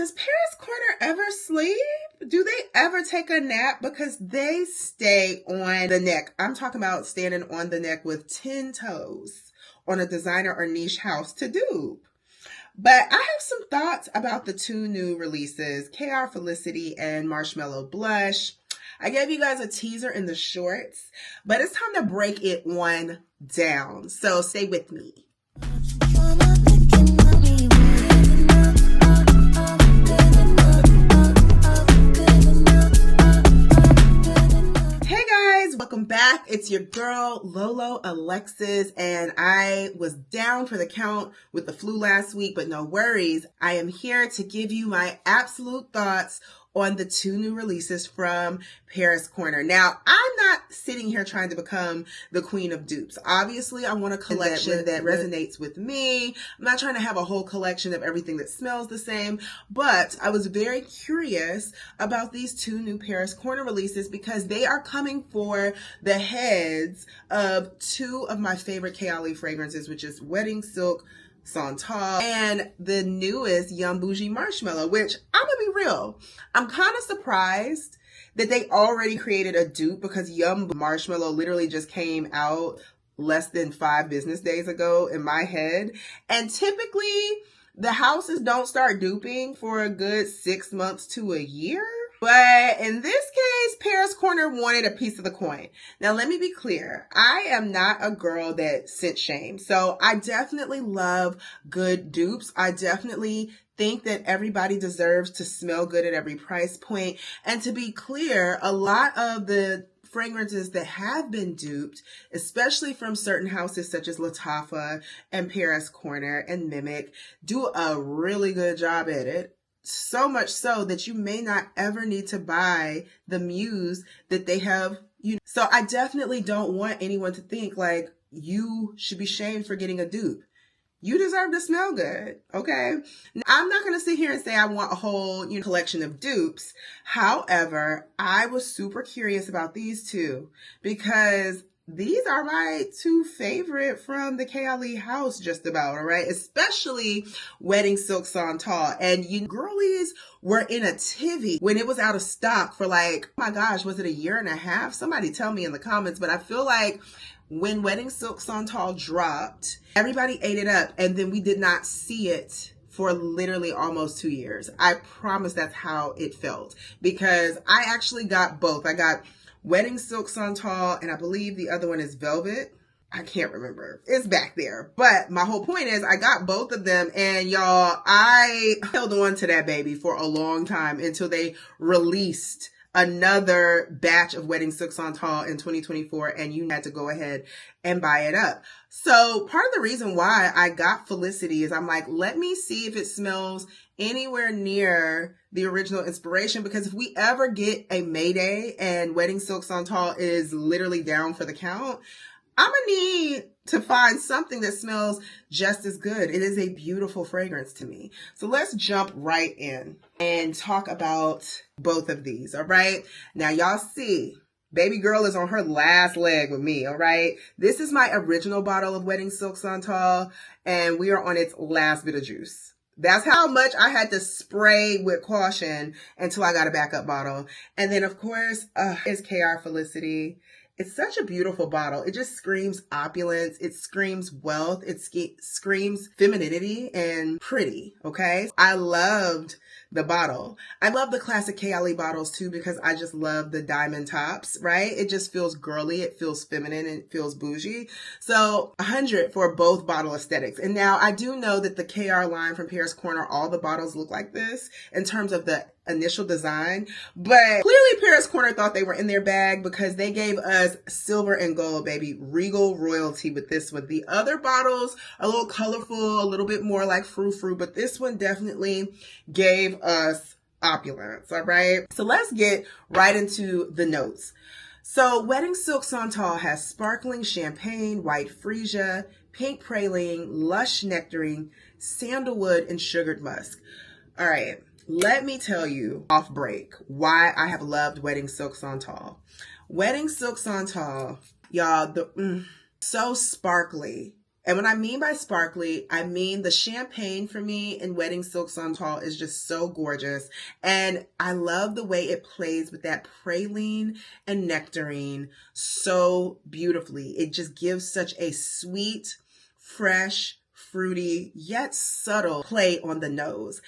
Does Paris Corner ever sleep? Do they ever take a nap? Because they stay on the neck. I'm talking about standing on the neck with 10 toes on a designer or niche house to dupe. But I have some thoughts about the two new releases, Khair Felicity and Marshmallow Blush. I gave you guys a teaser in the shorts, but it's time to break it on down. So stay with me. Welcome back. It's your girl Lolo Alexis, and I was down for the count with the flu last week, but no worries. I am here to give you my absolute thoughts on the two new releases from Paris Corner. Now, I'm not sitting here trying to become the queen of dupes. Obviously, I want a collection that resonates with me. I'm not trying to have a whole collection of everything that smells the same, but I was very curious about these two new Paris Corner releases because they are coming for the heads of two of my favorite Kayali fragrances, which is Wedding Silk Santal and the newest Boujee Marshmallow, which I'm gonna be real, I'm kind of surprised that they already created a dupe because Marshmallow literally just came out less than 5 business days ago in my head. And typically the houses don't start duping for a good 6 months to a year. But in this case, Paris Corner wanted a piece of the coin. Now, let me be clear. I am not a girl that scent shames. So I definitely love good dupes. I definitely think that everybody deserves to smell good at every price point. And to be clear, a lot of the fragrances that have been duped, especially from certain houses such as Lattafa and Paris Corner and Mimic, do a really good job at it. So much so that you may not ever need to buy the muse that they have. So I definitely don't want anyone to think like you should be shamed for getting a dupe. You deserve to smell good, okay? Now, I'm not going to sit here and say I want a whole collection of dupes. However, I was super curious about these two because these are my two favorite from the Kayali house, just about, all right? Especially Wedding Silk Santal. And you girlies were in a tivy when it was out of stock for like, oh my gosh, was it a year and a half? Somebody tell me in the comments, but I feel like when Wedding Silk Santal dropped, everybody ate it up, and then we did not see it for literally almost 2 years. I promise that's how it felt because I actually got both. I got Wedding Silk Santal, and I believe the other one is Velvet. I can't remember. It's back there. But my whole point is I got both of them, and y'all, I held on to that baby for a long time until they released another batch of Wedding Silk Santal in 2024, and you had to go ahead and buy it up. So part of the reason why I got Felicity is I'm like, let me see if it smells anywhere near the original inspiration, because if we ever get a Mayday and Wedding Silk Santal is literally down for the count, I'm gonna need to find something that smells just as good. It is a beautiful fragrance to me. So let's jump right in and talk about both of these, all right? Now, y'all see, baby girl is on her last leg with me, all right? This is my original bottle of Wedding Silk Santal, and we are on its last bit of juice. That's how much I had to spray with caution until I got a backup bottle. And then, of course, is Khair Felicity. It's such a beautiful bottle. It just screams opulence. It screams wealth. It screams femininity and pretty, okay? I loved the bottle. I love the classic Kayali bottles too because I just love the diamond tops, right? It just feels girly. It feels feminine and it feels bougie. So 100 for both bottle aesthetics. And now I do know that the Khair line from Paris Corner, all the bottles look like this in terms of the initial design, but clearly Paris Corner thought they were in their bag because they gave us silver and gold, baby, regal royalty with this one. The other bottles are a little colorful, a little bit more like frou-frou, but this one definitely gave us opulence, all right? So let's get right into the notes. So Wedding Silk Santal has sparkling champagne, white freesia, pink praline, lush nectarine, sandalwood, and sugared musk. All right. Let me tell you off break why I have loved Wedding Silk Santal. Wedding Silk Santal, y'all, so sparkly. And what I mean by sparkly, I mean the champagne for me in Wedding Silk Santal is just so gorgeous. And I love the way it plays with that praline and nectarine so beautifully. It just gives such a sweet, fresh, fruity, yet subtle play on the nose.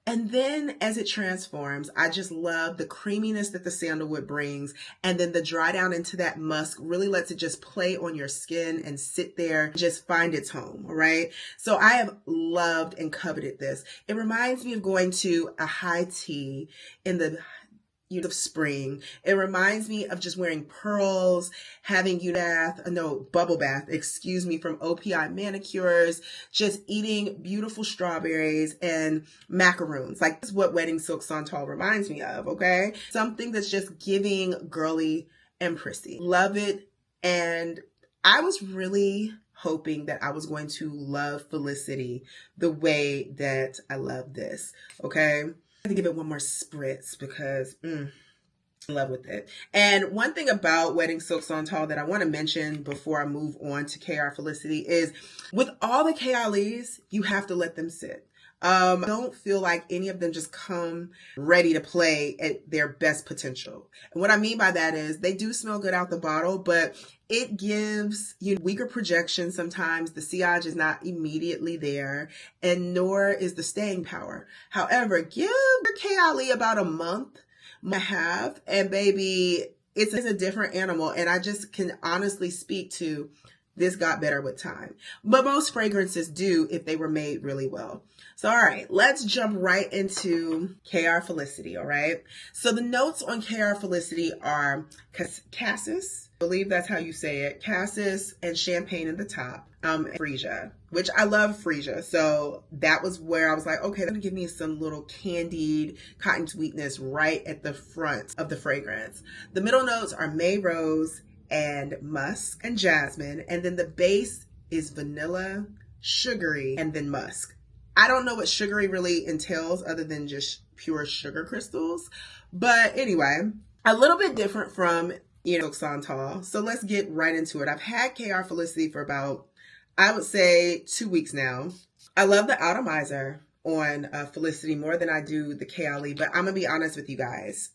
And then as it transforms, I just love the creaminess that the sandalwood brings. And then the dry down into that musk really lets it just play on your skin and sit there, just find its home, right? So I have loved and coveted this. It reminds me of going to a high tea in the of spring. It reminds me of just wearing pearls, having bubble bath, excuse me, from OPI manicures, just eating beautiful strawberries and macaroons. Like, this is what Wedding Silk Santal reminds me of, okay? Something that's just giving girly and prissy. Love it. And I was really hoping that I was going to love Felicity the way that I love this, okay? To give it one more spritz because in love with it. And one thing about Wedding Silk Santal that I want to mention before I move on to Khair Felicity is with all the Kayalis, you have to let them sit. I don't feel like any of them just come ready to play at their best potential. And what I mean by that is they do smell good out the bottle, but it gives you weaker projection sometimes. The sillage is not immediately there, and nor is the staying power. However, give your Kayali about a month and a half, and baby, it's a different animal. And I just can honestly speak to this got better with time. But most fragrances do if they were made really well. So, all right, let's jump right into Khair Felicity, all right? So the notes on Khair Felicity are cassis, I believe that's how you say it, cassis and champagne at the top, and freesia, which I love freesia. So that was where I was like, okay, they're gonna give me some little candied cotton sweetness right at the front of the fragrance. The middle notes are May Rose and musk and jasmine, and then the base is vanilla, sugary, and then musk. I don't know what sugary really entails other than just pure sugar crystals, but anyway, a little bit different from Silk Santal. So let's get right into it. I've had Khair Felicity for about, I would say, 2 weeks now. I love the atomizer on Felicity more than I do the Kayali, but I'm gonna be honest with you guys.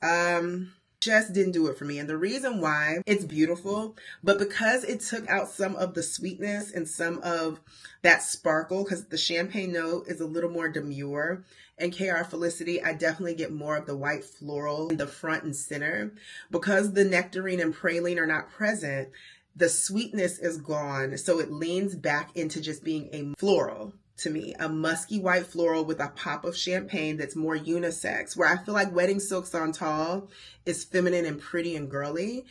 Just didn't do it for me. And the reason why, it's beautiful, but because it took out some of the sweetness and some of that sparkle, because the champagne note is a little more demure. And Khair Felicity, I definitely get more of the white floral in the front and center. Because the nectarine and praline are not present, the sweetness is gone. So it leans back into just being a floral. To me, a musky white floral with a pop of champagne that's more unisex, where I feel like Wedding Silk Santal is feminine and pretty and girly.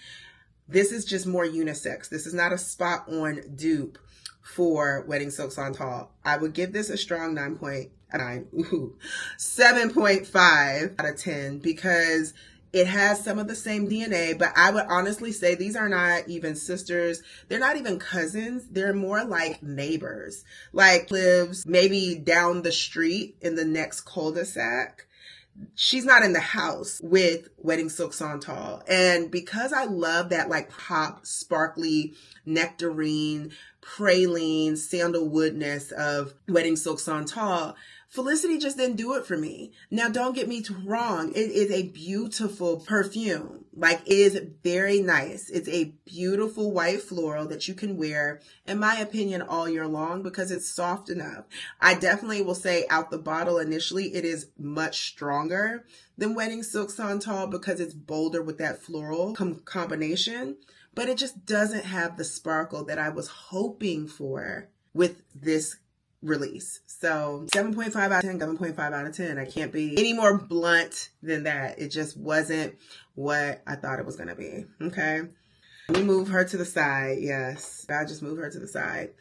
This is just more unisex. This is not a spot on dupe for Wedding Silk Santal. I would give this a strong 7.5 out of 10 because it has some of the same DNA, but I would honestly say these are not even sisters. They're not even cousins. They're more like neighbors. Like lives maybe down the street in the next cul-de-sac. She's not in the house with Wedding Silk Santal. And because I love that like pop, sparkly, nectarine, praline, sandalwoodness of Wedding Silk Santal, Felicity just didn't do it for me. Now, don't get me wrong. It is a beautiful perfume. Like, it is very nice. It's a beautiful white floral that you can wear, in my opinion, all year long because it's soft enough. I definitely will say out the bottle initially, it is much stronger than Wedding Silk Santal because it's bolder with that floral combination, but it just doesn't have the sparkle that I was hoping for with this release. So 7.5 out of 10, 7.5 out of 10. I can't be any more blunt than that. It just wasn't what I thought it was going to be. Okay. Let me move her to the side. Yes. I just move her to the side.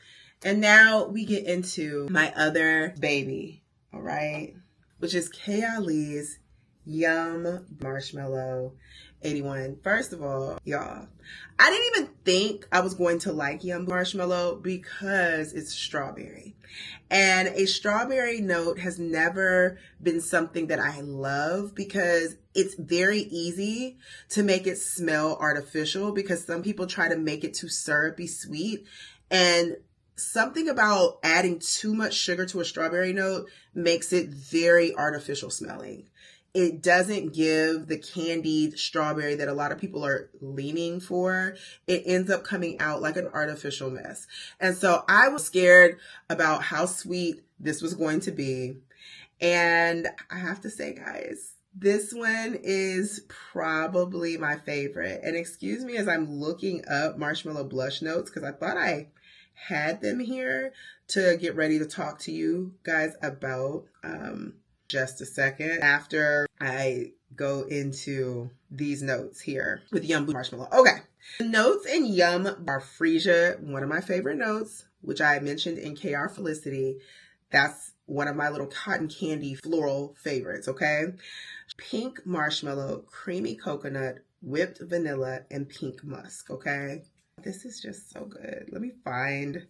And now we get into my other baby. All right. Which is Kayali's Yum Marshmallow 81. First of all, y'all, I didn't even think I was going to like Yum Marshmallow because it's strawberry. And a strawberry note has never been something that I love because it's very easy to make it smell artificial because some people try to make it too syrupy sweet. And something about adding too much sugar to a strawberry note makes it very artificial smelling. It doesn't give the candied strawberry that a lot of people are leaning for. It ends up coming out like an artificial mess. And so I was scared about how sweet this was going to be. And I have to say, guys, this one is probably my favorite. And excuse me as I'm looking up Marshmallow Blush notes, because I thought I had them here to get ready to talk to you guys about. Just a second after I go into these notes here with Yum Boujee Marshmallow. Okay. The notes in Yum are freesia, one of my favorite notes, which I mentioned in Khair Felicity. That's one of my little cotton candy floral favorites, okay? Pink marshmallow, creamy coconut, whipped vanilla, and pink musk, okay? This is just so good. Let me find...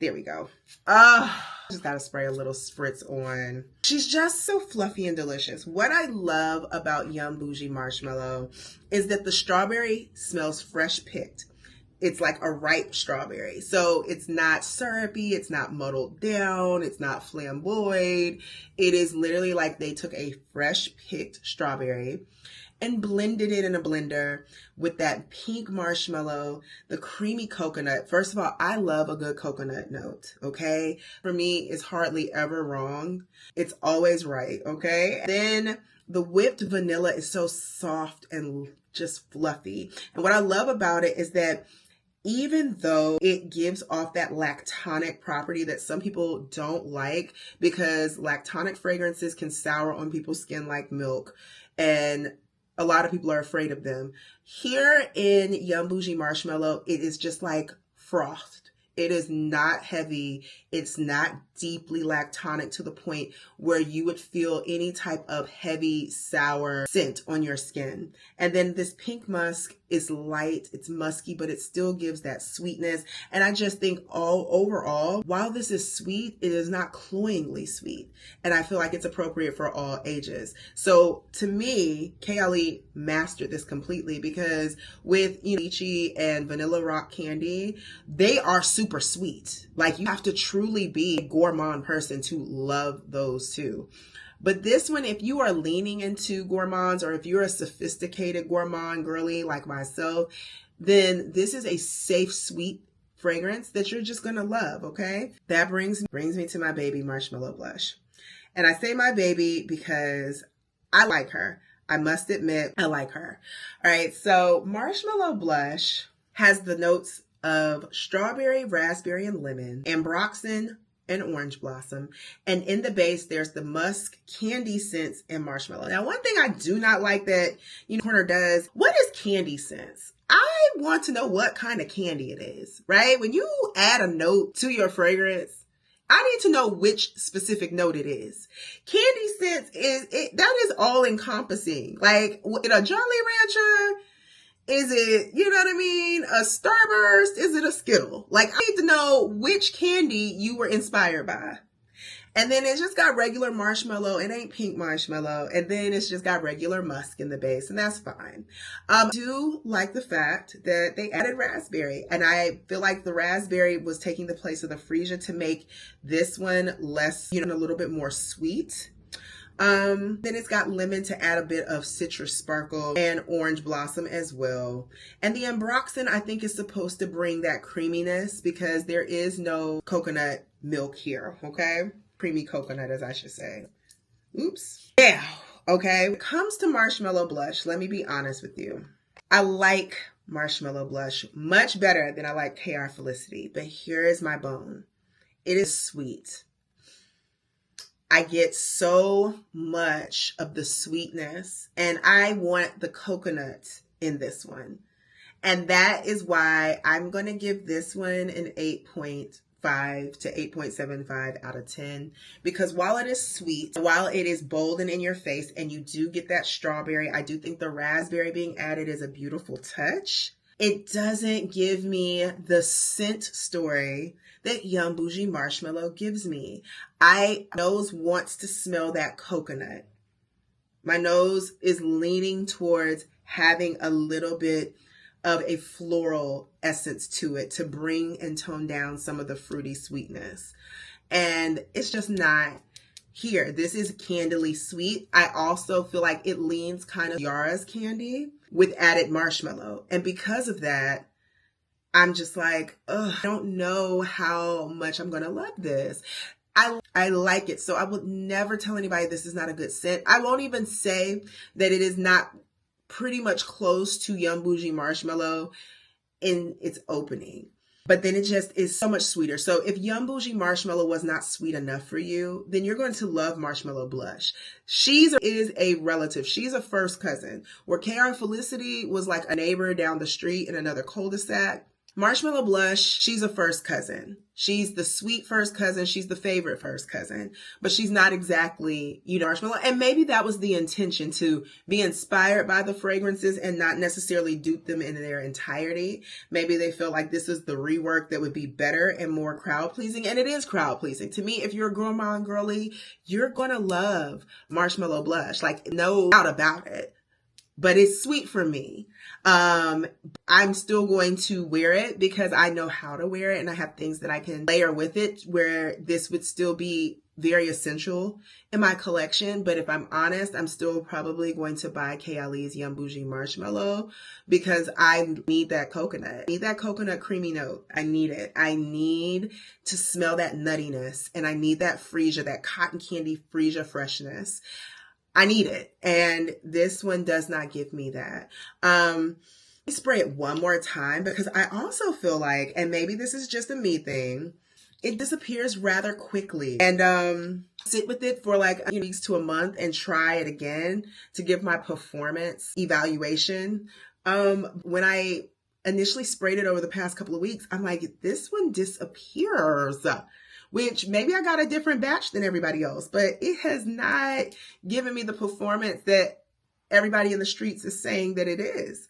There we go. Just gotta spray a little spritz on. She's just so fluffy and delicious. What I love about Yum Boujee Marshmallow is that the strawberry smells fresh picked. It's like a ripe strawberry. So it's not syrupy, it's not muddled down, it's not flamboyed. It is literally like they took a fresh picked strawberry and blended it in a blender with that pink marshmallow, the creamy coconut. First of all, I love a good coconut note, okay? For me, it's hardly ever wrong. It's always right, okay? Then the whipped vanilla is so soft and just fluffy. And what I love about it is that even though it gives off that lactonic property that some people don't like, because lactonic fragrances can sour on people's skin like milk, and a lot of people are afraid of them. Here in Yum Boujee Marshmallow, it is just like frothed. It is not heavy. It's not deeply lactonic to the point where you would feel any type of heavy, sour scent on your skin. And then this pink musk is light, it's musky, but it still gives that sweetness. And I just think overall, while this is sweet, it is not cloyingly sweet. And I feel like it's appropriate for all ages. So to me, Kayali mastered this completely, because with lychee and vanilla rock candy, they are super sweet. Like, you have to truly be a gourmand person to love those too. But this one, if you are leaning into gourmands, or if you're a sophisticated gourmand girly like myself, then this is a safe, sweet fragrance that you're just going to love, okay? That brings me to my baby, Marshmallow Blush. And I say my baby because I like her. I must admit, I like her. All right, so Marshmallow Blush has the notes of strawberry, raspberry, and lemon, ambroxan, and orange blossom. And in the base, there's the musk, candy scents, and marshmallow. Now, one thing I do not like that Corner does, what is candy scents? I want to know what kind of candy it is, right? When you add a note to your fragrance, I need to know which specific note it is. Candy scents that is all encompassing. Like, in a Jolly Rancher, is it, you know what I mean, a Starburst? Is it a Skittle? Like, I need to know which candy you were inspired by. And then it's just got regular marshmallow. It ain't pink marshmallow. And then it's just got regular musk in the base, and that's fine. I do like the fact that they added raspberry, and I feel like the raspberry was taking the place of the freesia to make this one less, a little bit more sweet. Then it's got lemon to add a bit of citrus sparkle, and orange blossom as well. And the ambroxan, I think, is supposed to bring that creaminess, because there is no coconut milk here, okay? Creamy coconut, as I should say. Oops. Yeah, okay. When it comes to Marshmallow Blush, let me be honest with you. I like Marshmallow Blush much better than I like Khair Felicity, but here is my bone. It is sweet. I get so much of the sweetness, and I want the coconut in this one. And that is why I'm going to give this one an 8.5 to 8.75 out of 10. Because while it is sweet, while it is bold and in your face, and you do get that strawberry, I do think the raspberry being added is a beautiful touch. It doesn't give me the scent story that Yum Boujee Marshmallow gives me. My nose wants to smell that coconut. My nose is leaning towards having a little bit of a floral essence to it to bring and tone down some of the fruity sweetness. And it's just not here. This is candily sweet. I also feel like it leans kind of Yara's candy with added marshmallow. And because of that, I'm just like, ugh, I don't know how much I'm going to love this. I like it. So I would never tell anybody this is not a good scent. I won't even say that it is not pretty much close to Young Boujee Marshmallow in its opening. But then it just is so much sweeter. So if Young Boujee Marshmallow was not sweet enough for you, then you're going to love Marshmallow Blush. She is a relative. She's a first cousin. Where Khair Felicity was like a neighbor down the street in another cul-de-sac. Marshmallow Blush, she's a first cousin. She's the sweet first cousin. She's the favorite first cousin. But she's not exactly, Marshmallow. And maybe that was the intention, to be inspired by the fragrances and not necessarily dupe them in their entirety. Maybe they feel like this is the rework that would be better and more crowd pleasing. And it is crowd pleasing. To me, if you're a gourmand girly, you're going to love Marshmallow Blush. Like, no doubt about it. But it's sweet for me. I'm still going to wear it because I know how to wear it and I have things that I can layer with it where this would still be very essential in my collection. But if I'm honest, I'm still probably going to buy Kayali's Young Boujee Marshmallow because I need that coconut. I need that coconut creamy note. I need it. I need to smell that nuttiness, and I need that freesia, that cotton candy freesia freshness. I need it. And this one does not give me that. Spray it one more time because I also feel like, and maybe this is just a me thing, it disappears rather quickly. And sit with it for like weeks to a month and try it again to give my performance evaluation. When I initially sprayed it over the past couple of weeks, I'm like, this one disappears. Which maybe I got a different batch than everybody else, but it has not given me the performance that everybody in the streets is saying that it is.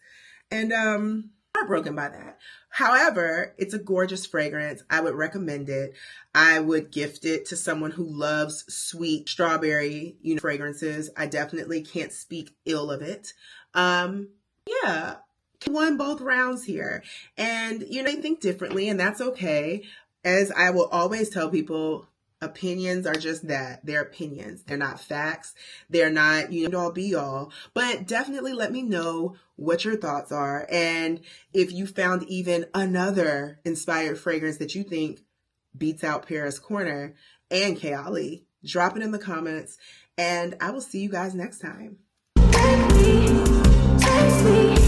And I'm heartbroken by that. However, it's a gorgeous fragrance. I would recommend it. I would gift it to someone who loves sweet strawberry, fragrances. I definitely can't speak ill of it. Yeah. Won both rounds here. And, they think differently, and that's okay. As I will always tell people, opinions are just that. They're opinions. They're not facts. They're not all be all. But definitely let me know what your thoughts are. And if you found even another inspired fragrance that you think beats out Paris Corner and Kayali, drop it in the comments. And I will see you guys next time. Take me.